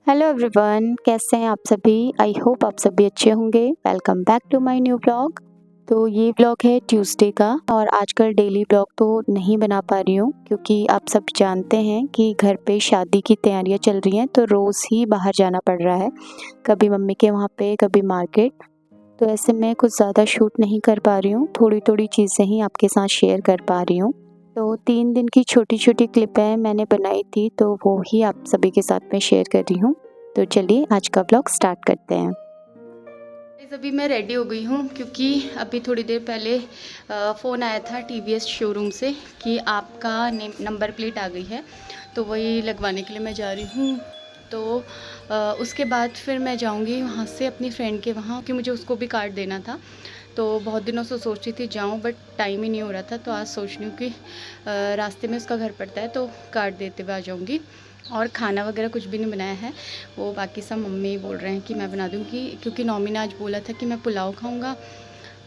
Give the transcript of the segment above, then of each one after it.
Hello everyone, कैसे हैं आप सभी। आई होप आप सभी अच्छे होंगे। Welcome back to my new blog. तो ये ब्लॉग है ट्यूसडे का और आजकल डेली ब्लॉग तो नहीं बना पा रही हूँ क्योंकि आप सब जानते हैं कि घर पे शादी की तैयारियां चल रही हैं, तो रोज़ ही बाहर जाना पड़ रहा है, कभी मम्मी के वहाँ पे कभी मार्केट। तो ऐसे में कुछ ज़्यादा शूट नहीं कर पा रही हूँ, थोड़ी थोड़ी चीज़ें ही आपके साथ शेयर कर पा रही हूँ। तो 3 दिन की छोटी-छोटी क्लिपें मैंने बनाई थी, तो वो ही आप सभी के साथ में शेयर कर रही हूँ। तो चलिए आज का ब्लॉग स्टार्ट करते हैं। अभी मैं रेडी हो गई हूँ क्योंकि अभी थोड़ी देर पहले फ़ोन आया था टीवीएस शोरूम से कि आपका नंबर प्लेट आ गई है, तो वही लगवाने के लिए मैं जा रही हूँ। तो उसके बाद फिर मैं जाऊँगी वहाँ से अपनी फ्रेंड के वहाँ, कि मुझे उसको भी कार्ड देना था। तो बहुत दिनों से सोच रही थी जाऊँ, बट टाइम ही नहीं हो रहा था। तो आज सोच रही हूँ कि रास्ते में उसका घर पड़ता है तो कार्ड देते हुए आ जाऊँगी। और खाना वगैरह कुछ भी नहीं बनाया है, वो बाकी सब मम्मी बोल रहे हैं कि मैं बना दूँगी, क्योंकि नौमी ने आज बोला था कि मैं पुलाव खाऊँगा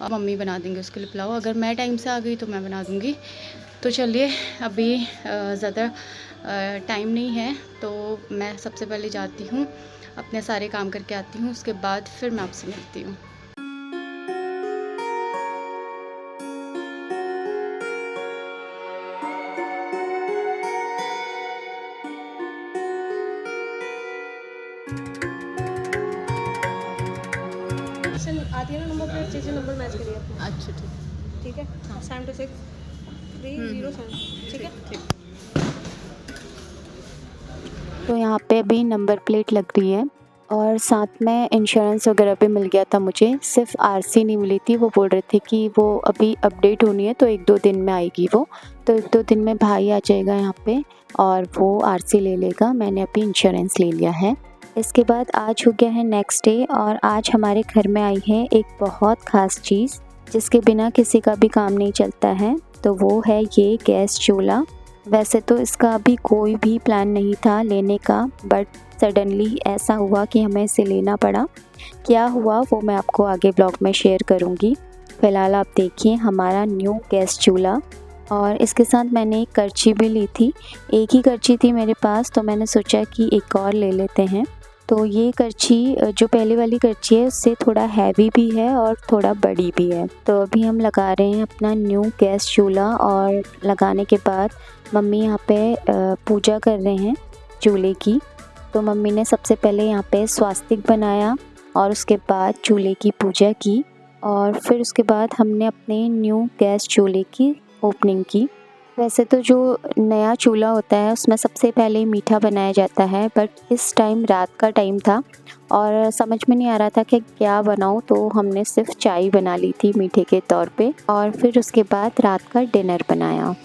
और मम्मी बना देंगे उसके लिए पुलाव। अगर मैं टाइम से आ गई तो मैं बना दूँगी। तो चलिए, अभी ज़्यादा टाइम नहीं है, तो मैं सबसे पहले जाती हूँ, अपने सारे काम करके आती हूँ, उसके बाद फिर मैं आपसे मिलती हूँ। आती है ना नंबर प्लेट, जैसे नंबर मैच करिए अपना। अच्छा, ठीक। ठीक है, हाँ। 726-307। ठीक है। ठीक। तो यहाँ पे अभी नंबर प्लेट लग रही है और साथ में इंश्योरेंस वगैरह भी मिल गया था मुझे, सिर्फ आरसी नहीं मिली थी। वो बोल रहे थे कि वो अभी अपडेट होनी है तो 1-2 दिन में आएगी वो। तो 1-2 दिन में भाई आ जाएगा यहाँ पे और वो आरसी ले लेगा। मैंने अभी इंश्योरेंस ले लिया है। इसके बाद आज हो गया है नेक्स्ट डे और आज हमारे घर में आई है एक बहुत ख़ास चीज़ जिसके बिना किसी का भी काम नहीं चलता है। तो वो है ये गैस चूल्हा। वैसे तो इसका अभी कोई भी प्लान नहीं था लेने का, बट सडनली ऐसा हुआ कि हमें इसे लेना पड़ा। क्या हुआ वो मैं आपको आगे ब्लॉग में शेयर करूँगी। फ़िलहाल आप देखिए हमारा न्यू गैस चूल्हा। और इसके साथ मैंने एक करछी भी ली थी। एक ही करछी थी मेरे पास, तो मैंने सोचा कि एक और ले लेते हैं। तो ये करछी जो पहले वाली करछी है उससे थोड़ा हैवी भी है और थोड़ा बड़ी भी है। तो अभी हम लगा रहे हैं अपना न्यू गैस चूल्हा और लगाने के बाद मम्मी यहाँ पे पूजा कर रहे हैं चूल्हे की। तो मम्मी ने सबसे पहले यहाँ पे स्वास्तिक बनाया और उसके बाद चूल्हे की पूजा की और फिर उसके बाद हमने अपने न्यू गैस चूल्हे की ओपनिंग की। वैसे तो जो नया चूल्हा होता है उसमें सबसे पहले मीठा बनाया जाता है, बट इस टाइम रात का टाइम था और समझ में नहीं आ रहा था कि क्या बनाऊं, तो हमने सिर्फ चाय बना ली थी मीठे के तौर पे और फिर उसके बाद रात का डिनर बनाया।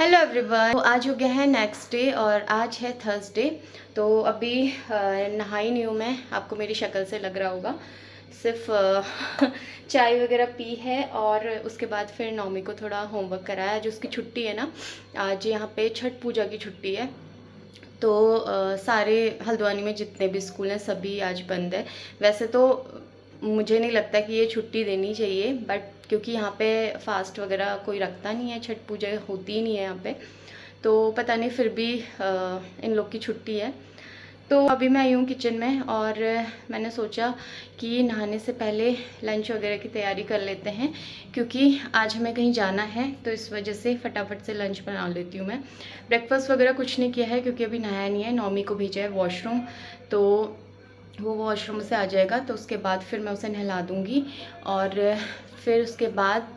हेलो एवरीवन, तो आज हो गया है नेक्स्ट डे और आज है थर्सडे। तो अभी नहाई नहीं हूँ मैं, आपको मेरी शक्ल से लग रहा होगा। सिर्फ चाय वगैरह पी है और उसके बाद फिर नौमी को थोड़ा होमवर्क कराया। आज उसकी छुट्टी है ना, आज यहाँ पे छठ पूजा की छुट्टी है। तो सारे हल्द्वानी में जितने भी स्कूल हैं सभी आज बंद है। वैसे तो मुझे नहीं लगता कि ये छुट्टी देनी चाहिए, बट क्योंकि यहाँ पे फास्ट वगैरह कोई रखता नहीं है, छठ पूजा होती ही नहीं है यहाँ पे, तो पता नहीं, फिर भी इन लोग की छुट्टी है। तो अभी मैं आई हूँ किचन में और मैंने सोचा कि नहाने से पहले लंच वगैरह की तैयारी कर लेते हैं, क्योंकि आज हमें कहीं जाना है, तो इस वजह से फटाफट से लंच बना लेती हूँ मैं। ब्रेकफास्ट वगैरह कुछ नहीं किया है क्योंकि अभी नहाया नहीं है। नौमी को भेजा है वॉशरूम, तो वो वॉशरूम से आ जाएगा, तो उसके बाद फिर मैं उसे नहला दूँगी और फिर उसके बाद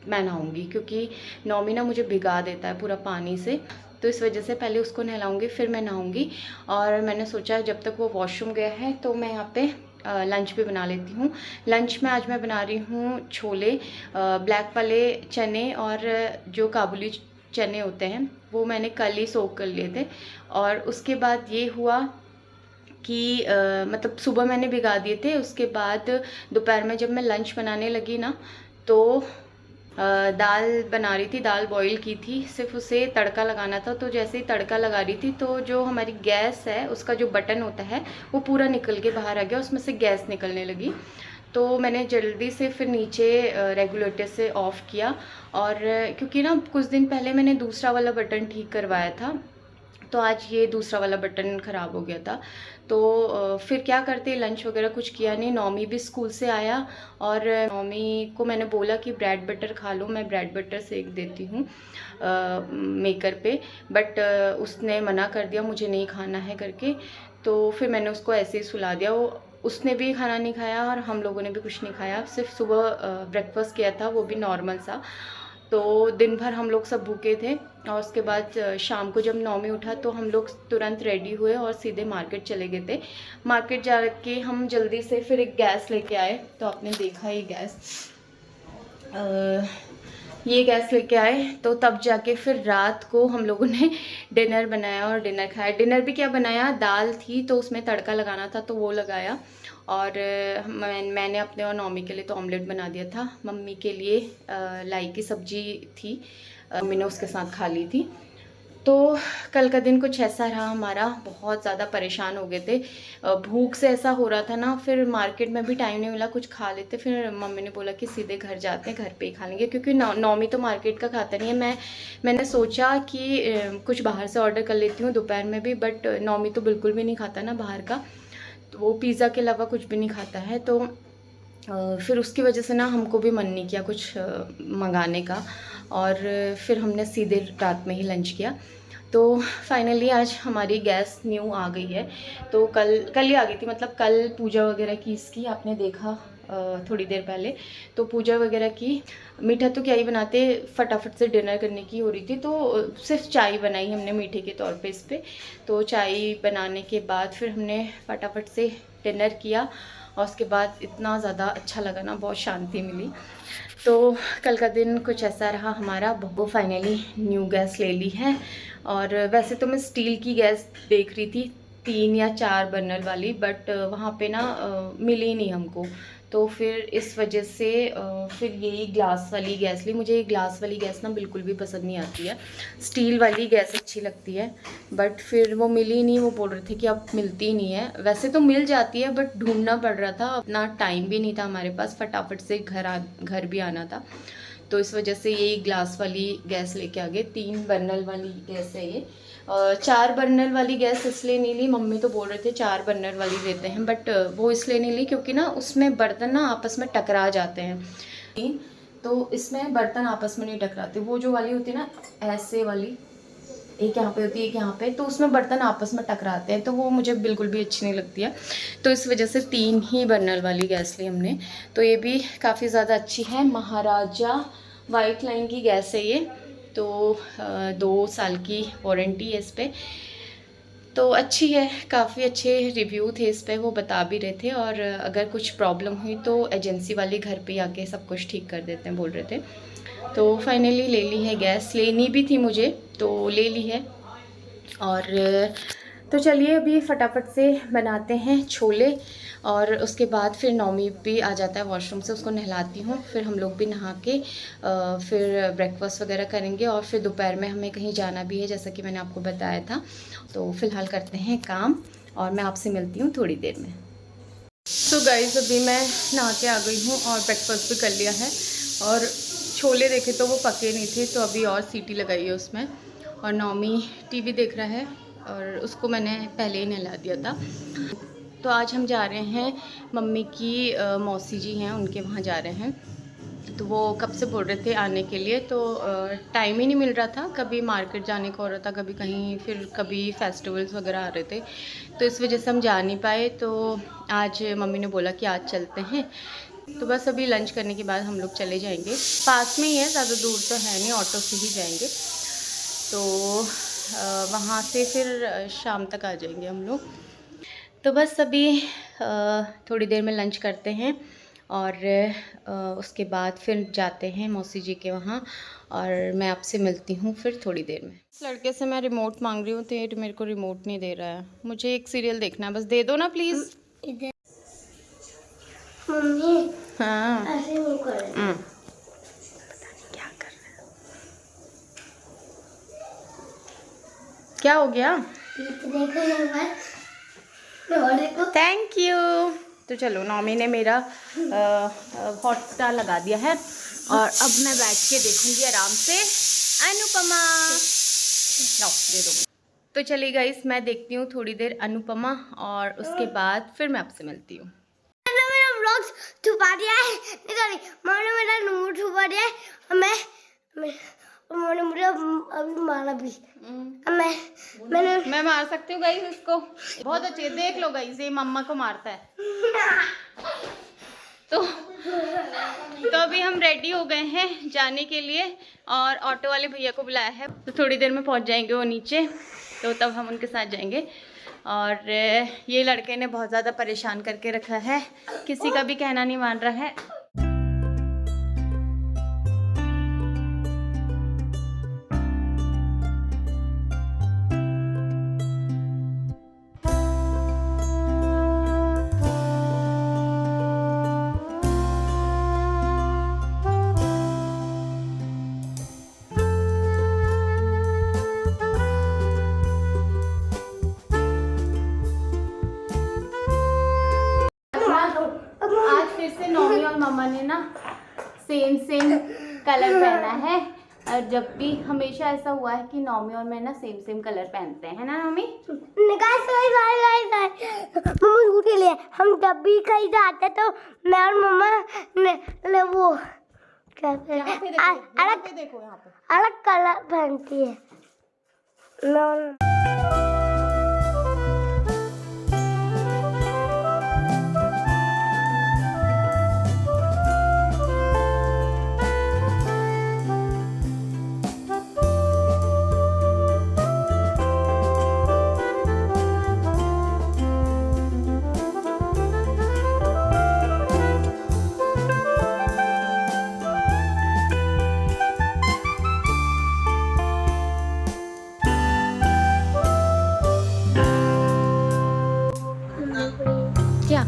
मैं नहाऊँगी, क्योंकि नौमी ना मुझे भिगा देता है पूरा पानी से। तो इस वजह से पहले उसको नहलाऊँगी फिर मैं नहाऊँगी। और मैंने सोचा जब तक वो वॉशरूम गया है तो मैं यहाँ पे लंच भी बना लेती हूँ। लंच में आज मैं बना रही हूँ छोले, ब्लैक वाले चने और जो काबुली चने होते हैं वो मैंने कल ही सोक कर लिए थे। और उसके बाद ये हुआ कि मतलब सुबह मैंने भिगा दिए थे, उसके बाद दोपहर में जब मैं लंच बनाने लगी ना तो दाल बना रही थी, दाल बॉईल की थी, सिर्फ उसे तड़का लगाना था। तो जैसे ही तड़का लगा रही थी तो जो हमारी गैस है उसका जो बटन होता है वो पूरा निकल के बाहर आ गया, उसमें से गैस निकलने लगी। तो मैंने जल्दी से फिर नीचे रेगुलेटर से ऑफ़ किया। और क्योंकि ना कुछ दिन पहले मैंने दूसरा वाला बटन ठीक करवाया था, तो आज ये दूसरा वाला बटन ख़राब हो गया था। तो फिर क्या करते, लंच वगैरह कुछ किया नहीं। नौमी भी स्कूल से आया और नौमी को मैंने बोला कि ब्रेड बटर खा लो, मैं ब्रेड बटर सेक देती हूँ मेकर पे, बट उसने मना कर दिया, मुझे नहीं खाना है करके। तो फिर मैंने उसको ऐसे ही सुला दिया। उसने भी खाना नहीं खाया और हम लोगों ने भी कुछ नहीं खाया, सिर्फ सुबह ब्रेकफास्ट किया था, वो भी नॉर्मल सा। तो दिन भर हम लोग सब भूखे थे। और उसके बाद शाम को जब नौमी उठा तो हम लोग तुरंत रेडी हुए और सीधे मार्केट चले गए थे। मार्केट जा के हम जल्दी से फिर एक गैस लेके आए। तो आपने देखा ये गैस, ये गैस लेके आए, तो तब जाके फिर रात को हम लोगों ने डिनर बनाया और डिनर खाया। डिनर भी क्या बनाया, दाल थी तो उसमें तड़का लगाना था तो वो लगाया। और मैंने अपने और नौमी के लिए तो ऑमलेट बना दिया था। मम्मी के लिए लाई की सब्जी थी, मम्मी ने उसके साथ खा ली थी। तो कल का दिन कुछ ऐसा रहा हमारा, बहुत ज़्यादा परेशान हो गए थे, भूख से ऐसा हो रहा था ना। फिर मार्केट में भी टाइम नहीं मिला कुछ खा लेते, फिर मम्मी ने बोला कि सीधे घर जाते हैं, घर पे ही खा लेंगे, क्योंकि नौमी तो मार्केट का खाता नहीं है। मैंने सोचा कि कुछ बाहर से ऑर्डर कर लेती हूँ दोपहर में भी, बट नौमी तो बिल्कुल भी नहीं खाता ना बाहर का, तो वो पिज़्ज़ा के अलावा कुछ भी नहीं खाता है। तो फिर उसकी वजह से ना हमको भी मन नहीं किया कुछ मंगाने का, और फिर हमने सीधे रात में ही लंच किया। तो फाइनली आज हमारी गैस न्यू आ गई है। तो कल ही आ गई थी, मतलब कल पूजा वगैरह की इसकी, आपने देखा थोड़ी देर पहले। तो पूजा वगैरह की, मीठा तो क्या ही बनाते, फटाफट से डिनर करने की हो रही थी, तो सिर्फ चाय बनाई हमने मीठे के तौर पे इस पर। तो चाय बनाने के बाद फिर हमने फटाफट से डिनर किया, और उसके बाद इतना ज़्यादा अच्छा लगा ना, बहुत शांति मिली। तो कल का दिन कुछ ऐसा रहा हमारा। वो फाइनली न्यू गैस ले ली है। और वैसे तो मैं स्टील की गैस देख रही थी 3 या 4 बर्नर वाली, बट वहाँ पे ना मिली नहीं हमको। तो फिर इस वजह से फिर यही ग्लास वाली गैस ली। मुझे ये ग्लास वाली गैस ना बिल्कुल भी पसंद नहीं आती है, स्टील वाली गैस अच्छी लगती है। बट फिर वो मिली नहीं, वो बोल रहे थे कि अब मिलती नहीं है। वैसे तो मिल जाती है बट ढूंढना पड़ रहा था, अपना टाइम भी नहीं था हमारे पास, फटाफट से घर भी आना था। तो इस वजह से यही ग्लास वाली गैस लेके आ गए। 3 बर्नर वाली गैस है ये। 4 बर्नर वाली गैस इसलिए नहीं ली, मम्मी तो बोल रहे थे 4 बर्नर वाली लेते हैं, बट वो इसलिए नहीं ली क्योंकि ना उसमें बर्तन ना आपस में टकरा जाते हैं। तो इसमें बर्तन आपस में नहीं टकराते। वो जो वाली होती है ना ऐसे वाली, एक यहाँ पे होती है एक यहाँ पे, तो उसमें बर्तन आपस में टकराते हैं, तो वो मुझे बिल्कुल भी अच्छी नहीं लगती है। तो इस वजह से 3 ही बर्नर वाली गैस ली हमने। तो ये भी काफ़ी ज़्यादा अच्छी है, महाराजा वाइट लाइन की गैस है ये। तो 2 साल की वारंटी है इस पर, तो अच्छी है। काफ़ी अच्छे रिव्यू थे इस पर, वो बता भी रहे थे। और अगर कुछ प्रॉब्लम हुई तो एजेंसी वाले घर पे आके सब कुछ ठीक कर देते हैं, बोल रहे थे। तो फाइनली ले ली है गैस, लेनी भी थी मुझे तो ले ली है। और तो चलिए अभी फटाफट से बनाते हैं छोले, और उसके बाद फिर नौमी भी आ जाता है वॉशरूम से, उसको नहलाती हूँ, फिर हम लोग भी नहा के फिर ब्रेकफास्ट वगैरह करेंगे। और फिर दोपहर में हमें कहीं जाना भी है, जैसा कि मैंने आपको बताया था। तो फ़िलहाल करते हैं काम, और मैं आपसे मिलती हूँ थोड़ी देर में। तो गाइस अभी मैं नहा के आ गई हूँ और ब्रेकफास्ट भी कर लिया है। और छोले देखे तो वो पके नहीं थे, तो अभी और सीटी लगाई है उसमें। और नौमी टीवी देख रहा है, और उसको मैंने पहले ही नहला दिया था। तो आज हम जा रहे हैं, मम्मी की मौसी जी हैं उनके वहाँ जा रहे हैं। तो वो कब से बोल रहे थे आने के लिए, तो टाइम ही नहीं मिल रहा था, कभी मार्केट जाने का हो रहा था, कभी कहीं, फिर कभी फेस्टिवल्स वगैरह आ रहे थे, तो इस वजह से हम जा नहीं पाए। तो आज मम्मी ने बोला कि आज चलते हैं। तो बस अभी लंच करने के बाद हम लोग चले जाएंगे, पास में ही है, ज़्यादा दूर तो है नहीं, ऑटो से ही जाएंगे। तो वहाँ से फिर शाम तक आ जाएंगे हम लोग। तो बस अभी थोड़ी देर में लंच करते हैं और उसके बाद फिर जाते हैं मौसी जी के वहाँ और मैं आपसे मिलती हूँ फिर थोड़ी देर में। इस लड़के से मैं रिमोट मांग रही हूँ तो ये मेरे को रिमोट नहीं दे रहा है। मुझे एक सीरियल देखना है, बस दे दो ना प्लीज़। इधर मम्मी हाँ ऐसे नहीं कर रहे। क्या कर रहे हैं? क्या हो गया? देखो थैंक यू। तो चलो नौमी ने मेरा हॉटस्टार लगा दिया है और अब मैं बैठ के देखूंगी आराम से अनुपमा। लो दे दो। तो चलिए गाइस, मैं देखती हूँ थोड़ी देर अनुपमा और उसके बाद फिर मैं आपसे मिलती हूँ। मेरा व्लॉग छुपा दिया है, नहीं मैंने मेरा नंबर छुपा दिया है। मैंने मुझे अभी मारा भी। मैं मार सकती हूँ गाइस इसको, बहुत अच्छे। देख लो गाइस, ये मम्मा को मारता है। तो अभी हम रेडी हो गए हैं जाने के लिए और ऑटो वाले भैया को बुलाया है, तो थोड़ी देर में पहुंच जाएंगे वो नीचे, तो तब हम उनके साथ जाएंगे। और ये लड़के ने बहुत ज़्यादा परेशान करके रखा है, किसी का भी कहना नहीं मान रहा है। आज फिर से नौमी और मम्मा ने ना सेम कलर पहना है, और जब भी हमेशा ऐसा हुआ है कि नौमी और मैं ना सेम कलर पहनते हैं, है ना नौमी? मम्मा झूठ के लिए हम जब भी कहीं जाते तो मैं और मम्मा ने वो कहते हैं अलग कलर पहनती है। क्या?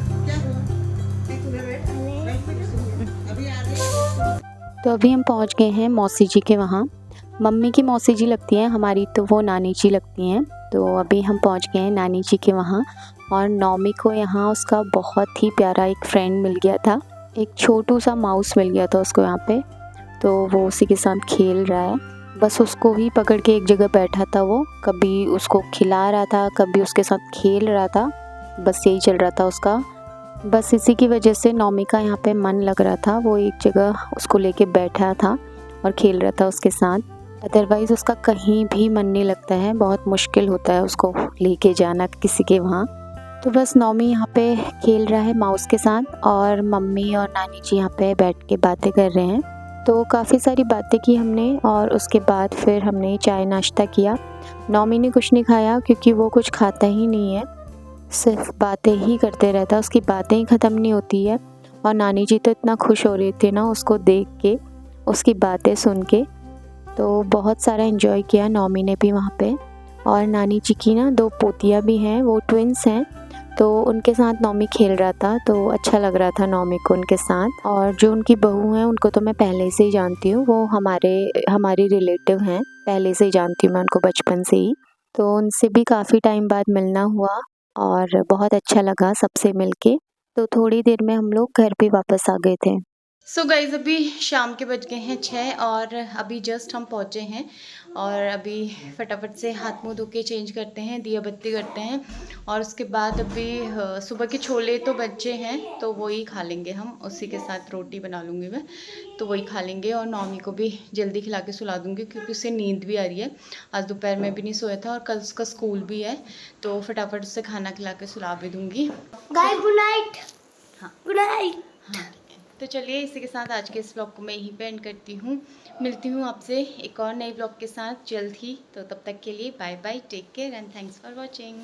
तो अभी हम पहुंच गए हैं मौसी जी के वहाँ। मम्मी की मौसी जी लगती हैं, हमारी तो वो नानी जी लगती हैं। तो अभी हम पहुंच गए हैं नानी जी के वहाँ, और नौमी को यहाँ उसका बहुत ही प्यारा एक फ्रेंड मिल गया था, एक छोटू सा माउस मिल गया था उसको यहाँ पे। तो वो उसी के साथ खेल रहा है, बस उसको ही पकड़ के एक जगह बैठा था वो, कभी उसको खिला रहा था, कभी उसके साथ खेल रहा था, बस यही चल रहा था उसका। बस इसी की वजह से नौमी का यहाँ पे मन लग रहा था, वो एक जगह उसको लेके बैठा था और खेल रहा था उसके साथ। अदरवाइज़ उसका कहीं भी मन नहीं लगता है, बहुत मुश्किल होता है उसको लेके जाना किसी के वहाँ। तो बस नौमी यहाँ पे खेल रहा है माउस के साथ, और मम्मी और नानी जी यहाँ पे बैठ के बातें कर रहे हैं। तो काफ़ी सारी बातें की हमने, और उसके बाद फिर हमने चाय नाश्ता किया। नौमी ने कुछ नहीं खाया क्योंकि वो कुछ खाता ही नहीं है, सिर्फ बातें ही करते रहता है, उसकी बातें ही ख़त्म नहीं होती है। और नानी जी तो इतना खुश हो रहे थे ना उसको देख के, उसकी बातें सुन के, तो बहुत सारा एंजॉय किया नौमी ने भी वहाँ पे। और नानी जी की ना 2 पोतियाँ भी हैं, वो ट्विंस हैं, तो उनके साथ नौमी खेल रहा था, तो अच्छा लग रहा था नौमी को उनके साथ। और जो उनकी बहू हैं उनको तो मैं पहले से ही जानती हूँ, वो हमारी रिलेटिव हैं, पहले से ही जानती हूँ मैं उनको बचपन से ही। तो उनसे भी काफ़ी टाइम बाद मिलना हुआ और बहुत अच्छा लगा सबसे मिलके। तो थोड़ी देर में हम लोग घर पे वापस आ गए थे। सो गाइज़, अभी शाम के बज गए हैं 6 और अभी जस्ट हम पहुँचे हैं, और अभी फटाफट से हाथ मुँह धो के चेंज करते हैं, दिया बत्ती करते हैं, और उसके बाद अभी सुबह के छोले तो बच्चे हैं तो वही खा लेंगे हम, उसी के साथ रोटी बना लूँगी मैं, तो वही खा लेंगे। और नौमी को भी जल्दी खिला के सुला दूँगी क्योंकि उसे नींद भी आ रही है, आज दोपहर में भी नहीं सोया था, और कल उसका स्कूल भी है, तो फटाफट से खाना खिला के सुला भी दूँगी। Guys good night. हाँ गुड नाइट। हाँ, तो चलिए इसी के साथ आज के इस ब्लॉग को मैं यहीं पे एंड करती हूँ। मिलती हूँ आपसे एक और नए ब्लॉग के साथ जल्द ही, तो तब तक के लिए bye bye, take care and thanks for watching.